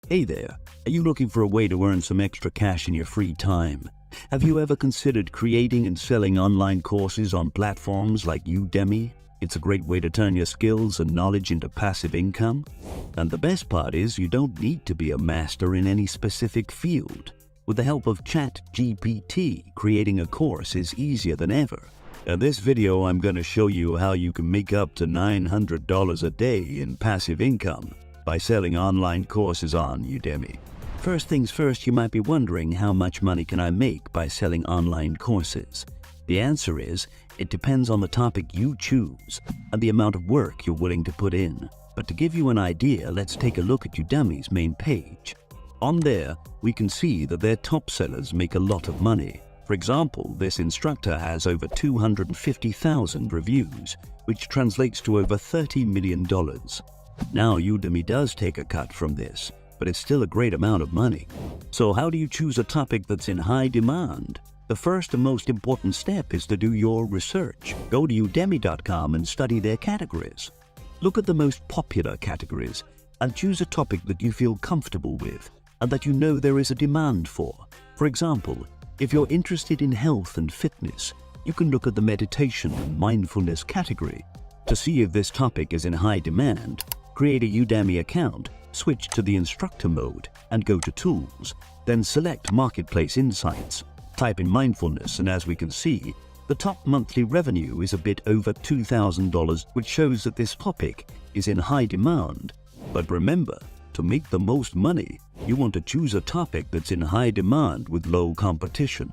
Hey there, are you looking for a way to earn some extra cash in your free time? Have you ever considered creating and selling online courses on platforms like Udemy? It's a great way to turn your skills and knowledge into passive income. And the best part is you don't need to be a master in any specific field. With the help of ChatGPT, creating a course is easier than ever. In this video, I'm going to show you how you can make up to $900 a day in passive income by selling online courses on Udemy. First things first, you might be wondering, how much money can I make by selling online courses? The answer is, it depends on the topic you choose and the amount of work you're willing to put in. But to give you an idea, let's take a look at Udemy's main page. On there, we can see that their top sellers make a lot of money. For example, this instructor has over 250,000 reviews, which translates to over $30 million. Now, Udemy does take a cut from this, but it's still a great amount of money. So how do you choose a topic that's in high demand? The first and most important step is to do your research. Go to udemy.com and study their categories. Look at the most popular categories and choose a topic that you feel comfortable with and that you know there is a demand for. For example, if you're interested in health and fitness, you can look at the meditation and mindfulness category. To see if this topic is in high demand, create a Udemy account, switch to the instructor mode, and go to Tools. Then select Marketplace Insights. Type in mindfulness, and as we can see, the top monthly revenue is a bit over $2,000, which shows that this topic is in high demand. But remember, to make the most money, you want to choose a topic that's in high demand with low competition.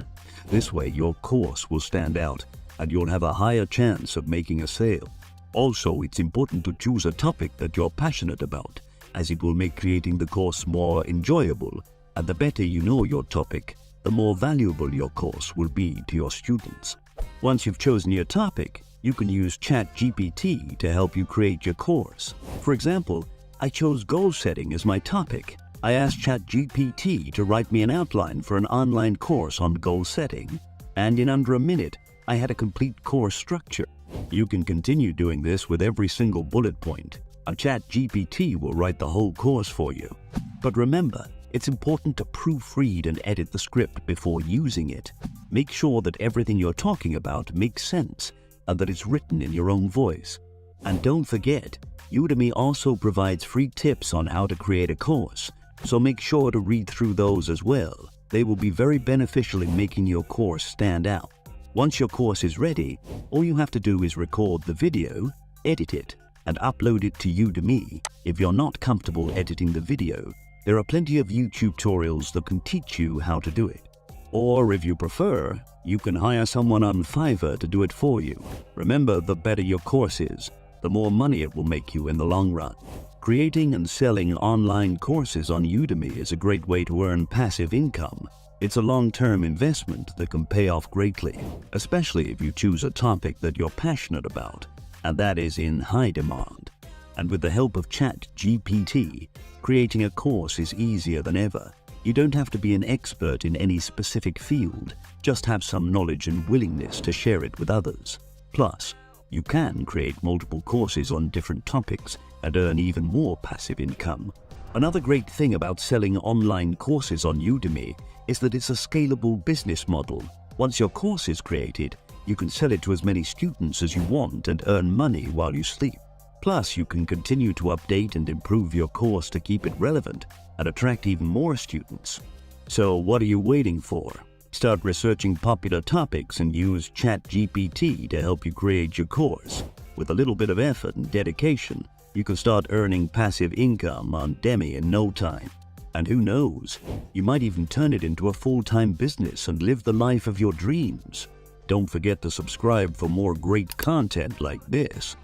This way, your course will stand out, and you'll have a higher chance of making a sale. Also, it's important to choose a topic that you're passionate about, as it will make creating the course more enjoyable. And the better you know your topic, the more valuable your course will be to your students. Once you've chosen your topic, you can use ChatGPT to help you create your course. For example, I chose goal setting as my topic. I asked ChatGPT to write me an outline for an online course on goal setting, and in under a minute, I had a complete course structure. You can continue doing this with every single bullet point, and ChatGPT will write the whole course for you. But remember, it's important to proofread and edit the script before using it. Make sure that everything you're talking about makes sense and that it's written in your own voice. And don't forget, Udemy also provides free tips on how to create a course, so make sure to read through those as well. They will be very beneficial in making your course stand out. Once your course is ready, all you have to do is record the video, edit it, and upload it to Udemy. If you're not comfortable editing the video, there are plenty of YouTube tutorials that can teach you how to do it. Or if you prefer, you can hire someone on Fiverr to do it for you. Remember, the better your course is, the more money it will make you in the long run. Creating and selling online courses on Udemy is a great way to earn passive income. It's a long-term investment that can pay off greatly, especially if you choose a topic that you're passionate about, and that is in high demand. And with the help of ChatGPT, creating a course is easier than ever. You don't have to be an expert in any specific field, just have some knowledge and willingness to share it with others. Plus, you can create multiple courses on different topics and earn even more passive income. Another great thing about selling online courses on Udemy is that it's a scalable business model. Once your course is created, you can sell it to as many students as you want and earn money while you sleep. Plus, you can continue to update and improve your course to keep it relevant and attract even more students. So what are you waiting for? Start researching popular topics and use ChatGPT to help you create your course. With a little bit of effort and dedication, you can start earning passive income on Udemy in no time. And who knows, you might even turn it into a full-time business and live the life of your dreams. Don't forget to subscribe for more great content like this.